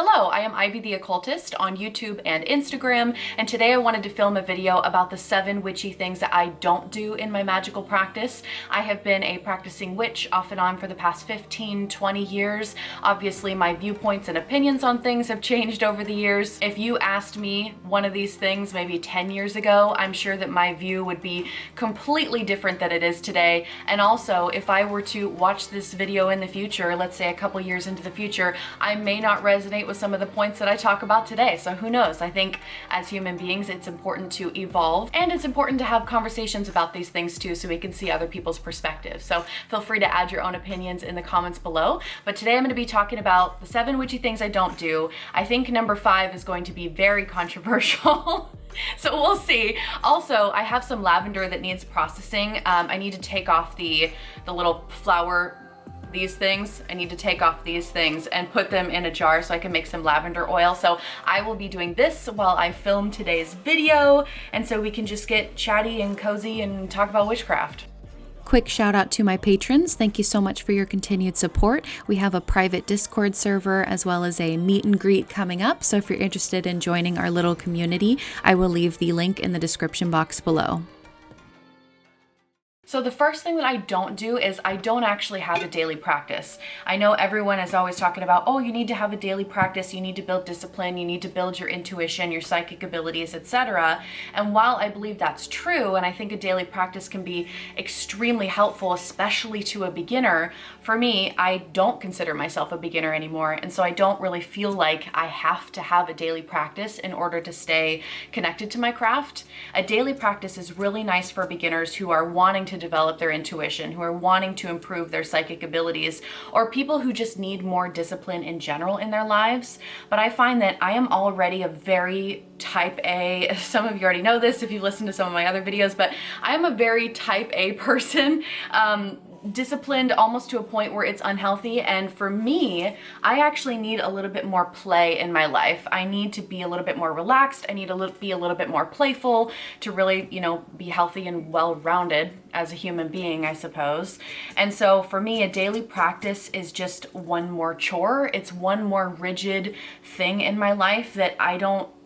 Hello, I am Ivy the Occultist on YouTube and Instagram, and today I wanted to film a video about the 7 witchy things that I don't do in my magical practice. I have been a practicing witch off and on for the past 15, 20 years. Obviously, my viewpoints and opinions on things have changed over the years. If you asked me one of these things maybe 10 years ago, I'm sure that my view would be completely different than it is today. And also, if I were to watch this video in the future, let's say a couple years into the future, I may not resonate with some of the points that I talk about today. So who knows? I think as human beings, it's important to evolve, and it's important to have conversations about these things too, so we can see other people's perspectives. So feel free to add your own opinions in the comments below. But today I'm going to be talking about the 7 witchy things I don't do. I think number 5 is going to be very controversial. So we'll see. Also, I have some lavender that needs processing. I need to take off the little flower, these things. I need to take off these things and put them in a jar so I can make some lavender oil. So I will be doing this while I film today's video, and so we can just get chatty and cozy and talk about witchcraft. Quick shout out to my patrons. Thank you so much for your continued support. We have a private Discord server as well as a meet and greet coming up. So if you're interested in joining our little community, I will leave the link in the description box below. So the first thing that I don't do is I don't actually have a daily practice. I know everyone is always talking about, oh, you need to have a daily practice, you need to build discipline, you need to build your intuition, your psychic abilities, etc. And while I believe that's true, and I think a daily practice can be extremely helpful, especially to a beginner, for me, I don't consider myself a beginner anymore. And so I don't really feel like I have to have a daily practice in order to stay connected to my craft. A daily practice is really nice for beginners who are wanting to develop their intuition, who are wanting to improve their psychic abilities, or people who just need more discipline in general in their lives. But I find that I am already a very type A, some of you already know this if you've listened to some of my other videos, but I am a very type A person. Disciplined almost to a point where it's unhealthy. And for me, I actually need a little bit more play in my life. I need to be a little bit more relaxed. I need to be a little bit more playful to really, be healthy and well-rounded as a human being, I suppose. And so for me, a daily practice is just one more chore. It's one more rigid thing in my life that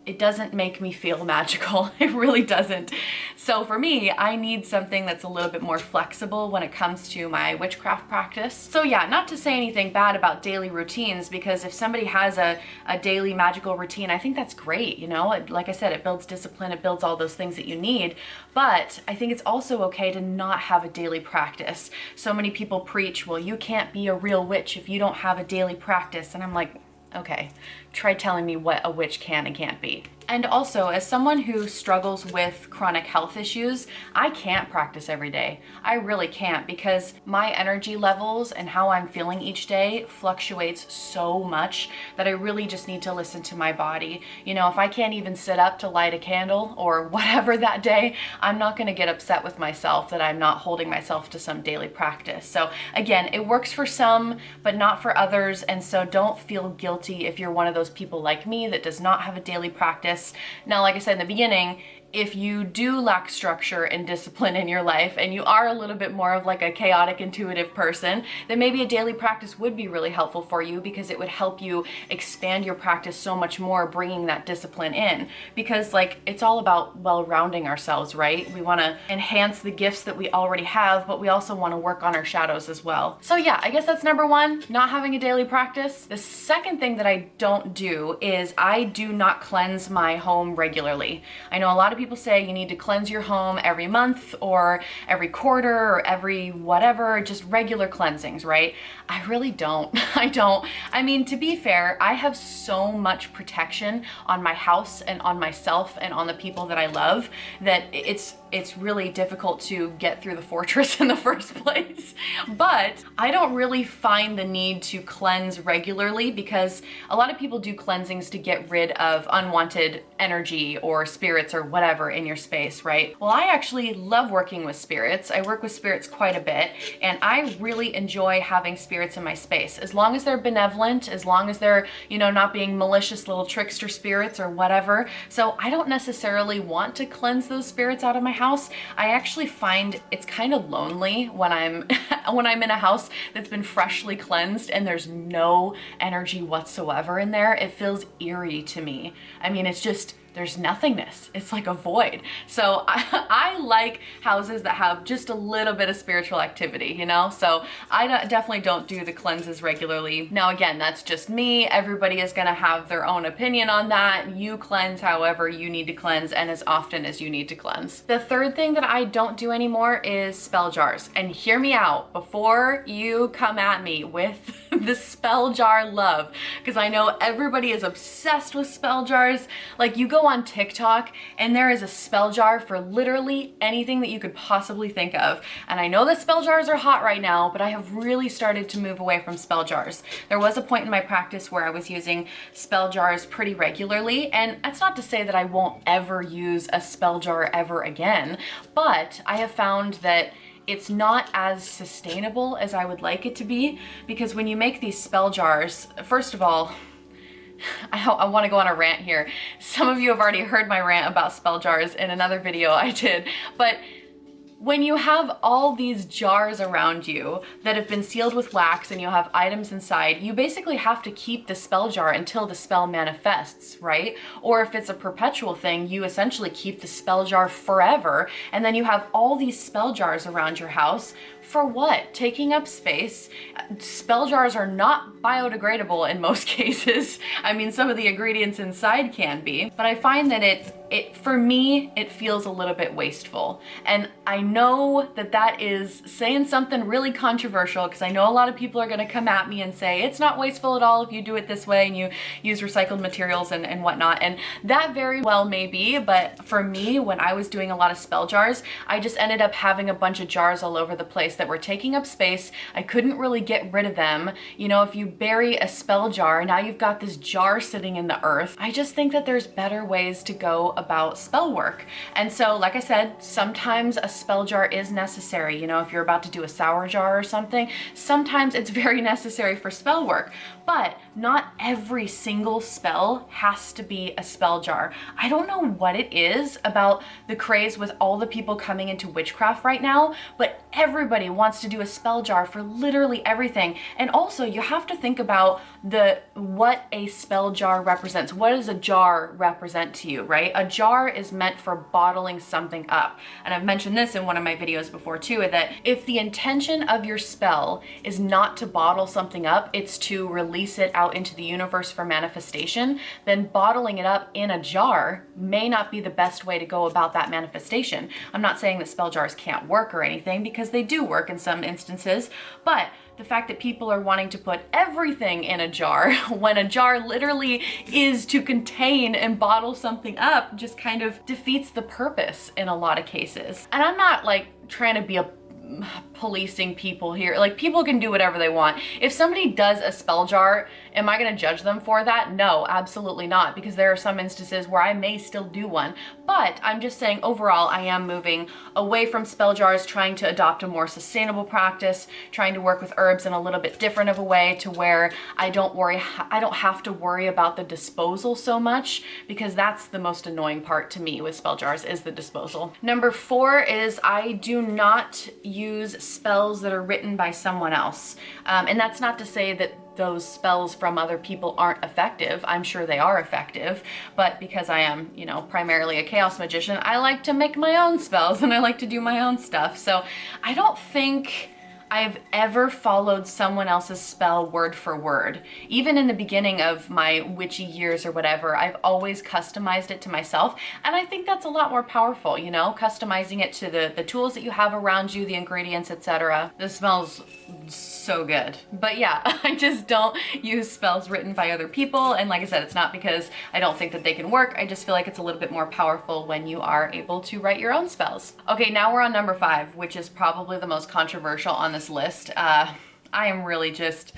it doesn't make me feel magical. It really doesn't. So for me, I need something that's a little bit more flexible when it comes to my witchcraft practice. So yeah, not to say anything bad about daily routines, because if somebody has a daily magical routine, I think that's great, Like I said, it builds discipline, it builds all those things that you need. But I think it's also okay to not have a daily practice. So many people preach, well, you can't be a real witch if you don't have a daily practice. And I'm like, okay, try telling me what a witch can and can't be. And also, as someone who struggles with chronic health issues, I can't practice every day. I really can't, because my energy levels and how I'm feeling each day fluctuates so much that I really just need to listen to my body. If I can't even sit up to light a candle or whatever that day, I'm not going to get upset with myself that I'm not holding myself to some daily practice. So again, it works for some, but not for others. And so don't feel guilty if you're one of those people like me that does not have a daily practice. Now, like I said in the beginning, if you do lack structure and discipline in your life, and you are a little bit more of like a chaotic, intuitive person, then maybe a daily practice would be really helpful for you, because it would help you expand your practice so much more, bringing that discipline in. Because it's all about well-rounding ourselves, right? We want to enhance the gifts that we already have, but we also want to work on our shadows as well. So yeah, I guess that's number 1, not having a daily practice. The second thing that I don't do is I do not cleanse my home regularly. I know a lot of people say you need to cleanse your home every month or every quarter or every whatever, just regular cleansings, right? I really don't. I don't. I mean, to be fair, I have so much protection on my house and on myself and on the people that I love that it's really difficult to get through the fortress in the first place. But I don't really find the need to cleanse regularly, because a lot of people do cleansings to get rid of unwanted energy or spirits or whatever. whatsoever in your space, right? Well, I actually love working with spirits. I work with spirits quite a bit, and I really enjoy having spirits in my space. As long as they're benevolent, as long as they're, you know, not being malicious little trickster spirits or whatever. So I don't necessarily want to cleanse those spirits out of my house. I actually find it's kind of lonely when I'm when I'm in a house that's been freshly cleansed and there's no energy whatsoever in there. It feels eerie to me. I mean, it's just, there's nothingness. It's like a void. So I like houses that have just a little bit of spiritual activity, you know? So I definitely don't do the cleanses regularly. Now, again, that's just me. Everybody is gonna have their own opinion on that. You cleanse however you need to cleanse and as often as you need to cleanse. The third thing that I don't do anymore is spell jars. And hear me out before you come at me with the spell jar love, because I know everybody is obsessed with spell jars. Like, you go on TikTok and there is a spell jar for literally anything that you could possibly think of. And I know that spell jars are hot right now, but I have really started to move away from spell jars. There was a point in my practice where I was using spell jars pretty regularly, and that's not to say that I won't ever use a spell jar ever again, but I have found that it's not as sustainable as I would like it to be, because when you make these spell jars, first of all, I want to go on a rant here. Some of you have already heard my rant about spell jars in another video I did, but when you have all these jars around you that have been sealed with wax and you have items inside, you basically have to keep the spell jar until the spell manifests, right? Or if it's a perpetual thing, you essentially keep the spell jar forever, and then you have all these spell jars around your house. For what? Taking up space. Spell jars are not biodegradable in most cases. I mean, some of the ingredients inside can be, but I find that for me, it feels a little bit wasteful. And I know that that is saying something really controversial, because I know a lot of people are gonna come at me and say, it's not wasteful at all if you do it this way and you use recycled materials and whatnot. And that very well may be, but for me, when I was doing a lot of spell jars, I just ended up having a bunch of jars all over the place that were taking up space. I couldn't really get rid of them. You know, if you bury a spell jar, now you've got this jar sitting in the earth. I just think that there's better ways to go about spell work. And so, like I said, sometimes a spell jar is necessary. You know, if you're about to do a sour jar or something, sometimes it's very necessary for spell work. But not every single spell has to be a spell jar. I don't know what it is about the craze with all the people coming into witchcraft right now, but everybody wants to do a spell jar for literally everything. And also, you have to think about what a spell jar represents. What does a jar represent to you, right? A jar is meant for bottling something up. And I've mentioned this in one of my videos before too, that if the intention of your spell is not to bottle something up, it's to release it out into the universe for manifestation, then bottling it up in a jar may not be the best way to go about that manifestation. I'm not saying that spell jars can't work or anything, because they do work in some instances, but the fact that people are wanting to put everything in a jar when a jar literally is to contain and bottle something up just kind of defeats the purpose in a lot of cases. And I'm not like trying to be a policing people here. Like, people can do whatever they want. If somebody does a spell jar, am I gonna judge them for that? No, absolutely not, because there are some instances where I may still do one. But I'm just saying, overall, I am moving away from spell jars, trying to adopt a more sustainable practice, trying to work with herbs in a little bit different of a way, to where I don't have to worry about the disposal so much, because that's the most annoying part to me with spell jars, is the disposal. Number 4 is I do not use spells that are written by someone else. And that's not to say that those spells from other people aren't effective. I'm sure they are effective, but because I am, you know, primarily a chaos magician, I like to make my own spells and I like to do my own stuff. So I don't think I've ever followed someone else's spell word for word. Even in the beginning of my witchy years or whatever, I've always customized it to myself. And I think that's a lot more powerful, you know, customizing it to the tools that you have around you, the ingredients, etc. This smells so good. But yeah, I just don't use spells written by other people. And like I said, it's not because I don't think that they can work. I just feel like it's a little bit more powerful when you are able to write your own spells. Okay, now we're on number 5, which is probably the most controversial on this list. I am really just,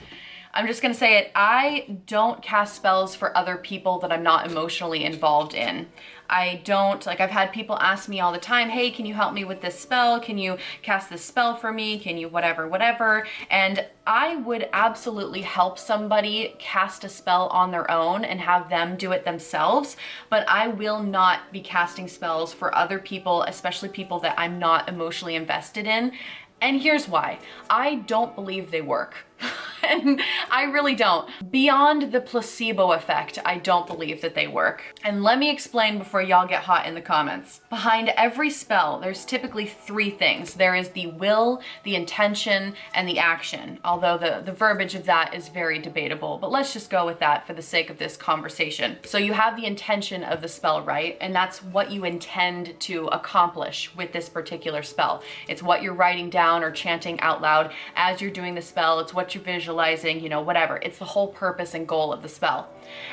I'm just gonna say it. I don't cast spells for other people that I'm not emotionally involved in. I don't, like, I've had people ask me all the time, hey, can you help me with this spell? Can you cast this spell for me? Can you whatever? And I would absolutely help somebody cast a spell on their own and have them do it themselves, but I will not be casting spells for other people, especially people that I'm not emotionally invested in. And here's why. I don't believe they work. And I really don't. Beyond the placebo effect, I don't believe that they work. And let me explain before y'all get hot in the comments. Behind every spell, there's typically three things. There is the will, the intention, and the action. Although the verbiage of that is very debatable, but let's just go with that for the sake of this conversation. So you have the intention of the spell, right? And that's what you intend to accomplish with this particular spell. It's what you're writing down or chanting out loud as you're doing the spell. It's what you're visualizing, you know, whatever. It's the whole purpose and goal of the spell.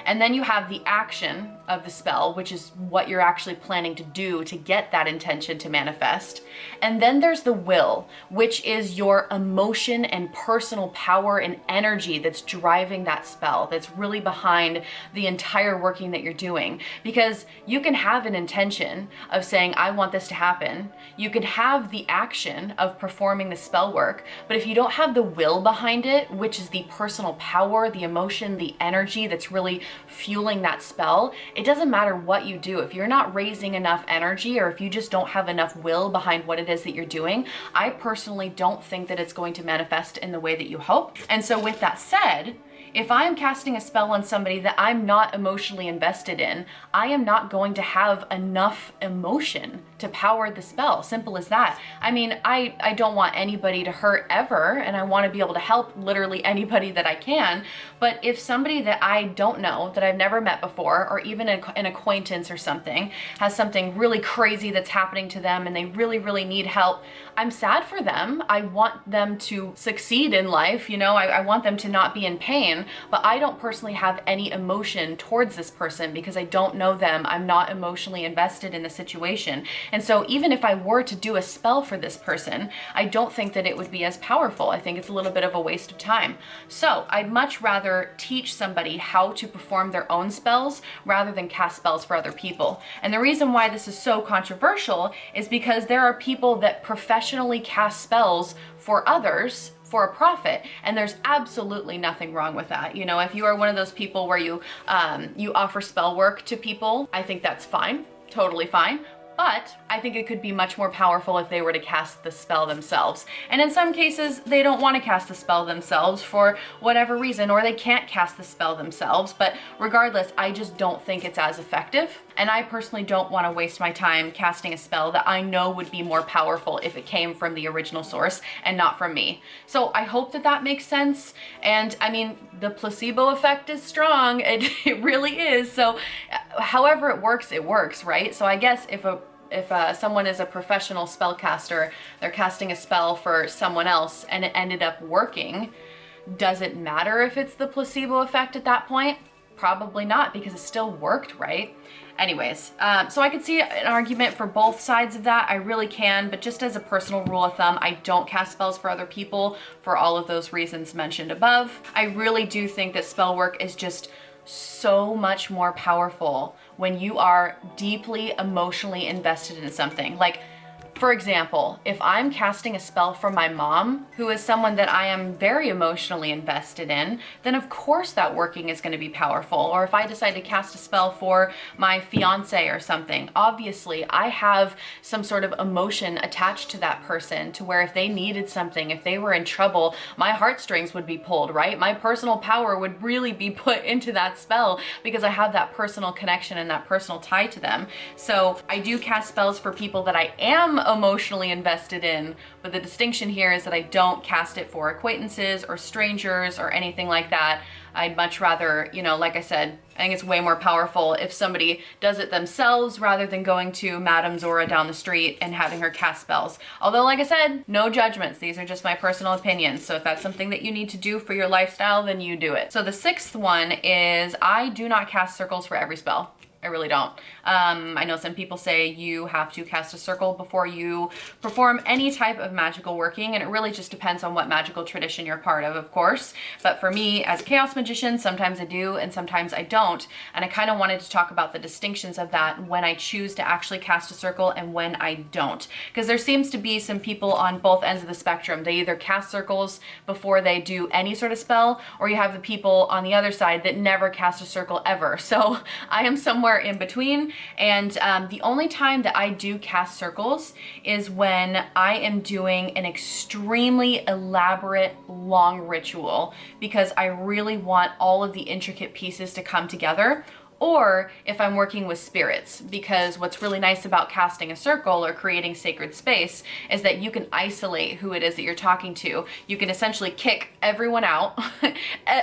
And then you have the action of the spell, which is what you're actually planning to do to get that intention to manifest. And then there's the will, which is your emotion and personal power and energy that's driving that spell, that's really behind the entire working that you're doing. Because you can have an intention of saying, I want this to happen. You can have the action of performing the spell work, but if you don't have the will behind it, which is the personal power, the emotion, the energy that's really fueling that spell, it doesn't matter what you do. If you're not raising enough energy, or if you just don't have enough will behind what it is that you're doing, I personally don't think that it's going to manifest in the way that you hope. And so with that said, if I'm casting a spell on somebody that I'm not emotionally invested in, I am not going to have enough emotion to power the spell. Simple as that. I mean, I don't want anybody to hurt ever, and I want to be able to help literally anybody that I can. But if somebody that I don't know, that I've never met before, or even an acquaintance or something, has something really crazy that's happening to them and they really, really need help, I'm sad for them. I want them to succeed in life, you know, I want them to not be in pain, but I don't personally have any emotion towards this person because I don't know them. I'm not emotionally invested in the situation. And so even if I were to do a spell for this person, I don't think that it would be as powerful. I think it's a little bit of a waste of time. So I'd much rather teach somebody how to perform their own spells rather than cast spells for other people. And the reason why this is so controversial is because there are people that professionally cast spells for others for a profit, and there's absolutely nothing wrong with that. You know, if you are one of those people where you offer spell work to people, I think that's fine, totally fine. But I think it could be much more powerful if they were to cast the spell themselves. And in some cases, they don't want to cast the spell themselves for whatever reason, or they can't cast the spell themselves. But regardless, I just don't think it's as effective. And I personally don't want to waste my time casting a spell that I know would be more powerful if it came from the original source and not from me. So I hope that that makes sense. And I mean, the placebo effect is strong. It really is. So however it works, right? So I guess if someone is a professional spellcaster, they're casting a spell for someone else and it ended up working, does it matter if it's the placebo effect at that point? Probably not, because it still worked, right? Anyways, so I could see an argument for both sides of that. I really can, but just as a personal rule of thumb, I don't cast spells for other people for all of those reasons mentioned above. I really do think that spell work is just so much more powerful when you are deeply emotionally invested in something. Like, for example, if I'm casting a spell for my mom, who is someone that I am very emotionally invested in, then of course that working is going to be powerful. Or if I decide to cast a spell for my fiance or something, obviously I have some sort of emotion attached to that person, to where if they needed something, if they were in trouble, my heartstrings would be pulled, right? My personal power would really be put into that spell because I have that personal connection and that personal tie to them. So I do cast spells for people that I am emotionally invested in, but the distinction here is that I don't cast it for acquaintances or strangers or anything like that. I'd much rather, you know, like I said, I think it's way more powerful if somebody does it themselves rather than going to Madame Zora down the street and having her cast spells. Although, like I said, no judgments. These are just my personal opinions. So if that's something that you need to do for your lifestyle, then you do it. So the sixth one is I do not cast circles for every spell. I really don't. I know some people say you have to cast a circle before you perform any type of magical working, and it really just depends on what magical tradition you're part of course. But for me, as a chaos magician, sometimes I do and sometimes I don't. And I kind of wanted to talk about the distinctions of that when I choose to actually cast a circle and when I don't. Because there seems to be some people on both ends of the spectrum. They either cast circles before they do any sort of spell, or you have the people on the other side that never cast a circle ever. So I am somewhere in between, and the only time that I do cast circles is when I am doing an extremely elaborate long ritual because I really want all of the intricate pieces to come together. Or if I'm working with spirits, because what's really nice about casting a circle or creating sacred space is that you can isolate who it is that you're talking to. You can essentially kick everyone out,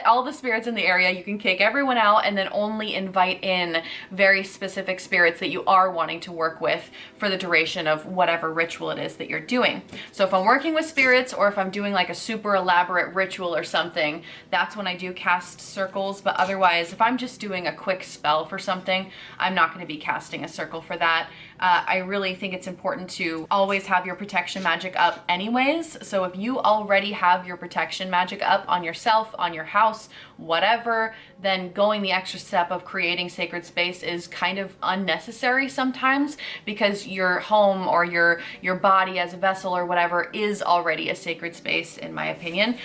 all the spirits in the area, you can kick everyone out and then only invite in very specific spirits that you are wanting to work with for the duration of whatever ritual it is that you're doing. So if I'm working with spirits or if I'm doing like a super elaborate ritual or something, that's when I do cast circles. But otherwise, if I'm just doing a quick spell for something, I'm not going to be casting a circle for that. I really think it's important to always have your protection magic up anyways. So if you already have your protection magic up on yourself, on your house, whatever, then going the extra step of creating sacred space is kind of unnecessary sometimes, because your home or your body as a vessel or whatever is already a sacred space, in my opinion.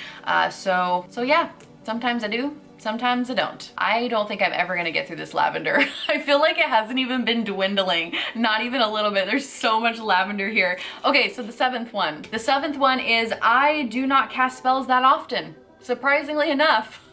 So yeah, sometimes I do, sometimes I don't. I don't think I'm ever gonna get through this lavender. I feel like it hasn't even been dwindling, not even a little bit. There's so much lavender here. Okay, so the seventh one. The seventh one is I do not cast spells that often. Surprisingly enough,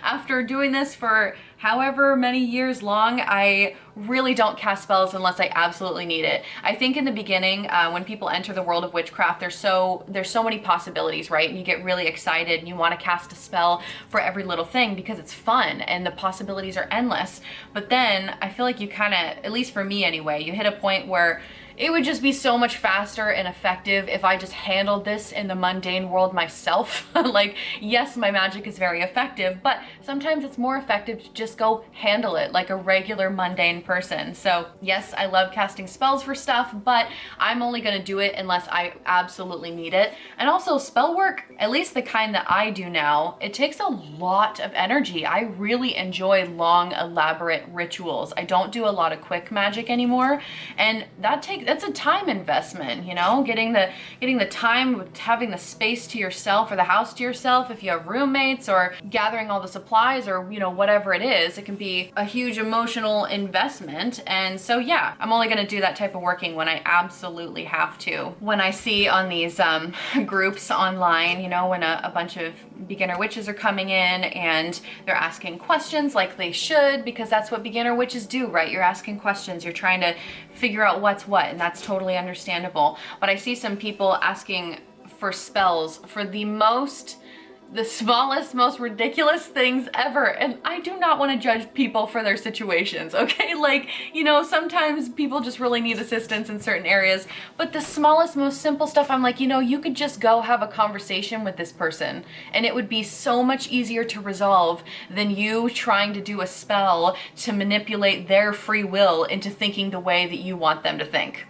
after doing this for however many years long, I really don't cast spells unless I absolutely need it. I think in the beginning, when people enter the world of witchcraft, there's so many possibilities, right? And you get really excited and you want to cast a spell for every little thing because it's fun and the possibilities are endless. But then I feel like you kind of, at least for me anyway, you hit a point where it would just be so much faster and effective if I just handled this in the mundane world myself. Like, yes, my magic is very effective, but sometimes it's more effective to just go handle it like a regular mundane person. So yes, I love casting spells for stuff, but I'm only gonna do it unless I absolutely need it. And also spell work, at least the kind that I do now, it takes a lot of energy. I really enjoy long, elaborate rituals. I don't do a lot of quick magic anymore, and that's a time investment, you know, getting the time, having the space to yourself or the house to yourself if you have roommates, or gathering all the supplies, or, you know, whatever it is. It can be a huge emotional investment. And so yeah, I'm only going to do that type of working when I absolutely have to. When I see on these groups online, you know, when a bunch of beginner witches are coming in and they're asking questions, like they should, because that's what beginner witches do, right? You're asking questions, you're trying to figure out what's what, and that's totally understandable. But I see some people asking for spells for the smallest, most ridiculous things ever, and I do not want to judge people for their situations, okay? Like, you know, sometimes people just really need assistance in certain areas, but the smallest, most simple stuff, I'm like, you know, you could just go have a conversation with this person, and it would be so much easier to resolve than you trying to do a spell to manipulate their free will into thinking the way that you want them to think.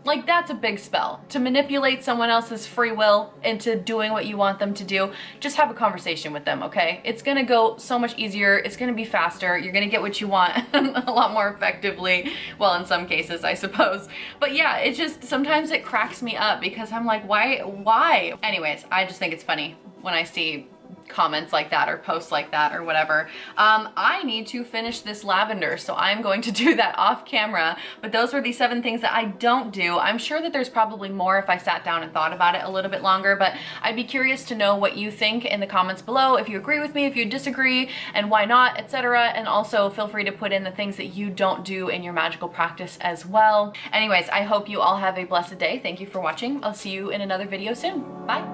Like, that's a big spell. To manipulate someone else's free will into doing what you want them to do, just have a conversation with them, okay? It's gonna go so much easier, it's gonna be faster, you're gonna get what you want a lot more effectively. Well, in some cases, I suppose. But yeah, it just, sometimes it cracks me up because I'm like, why? Anyways, I just think it's funny when I see comments like that or posts like that or whatever. I need to finish this lavender, so I'm going to do that off camera, but those were the 7 things that I don't do. I'm sure that there's probably more if I sat down and thought about it a little bit longer, but I'd be curious to know what you think in the comments below, if you agree with me, if you disagree, and why not, etc. And also feel free to put in the things that you don't do in your magical practice as well. Anyways, I hope you all have a blessed day. Thank you for watching. I'll see you in another video soon. Bye.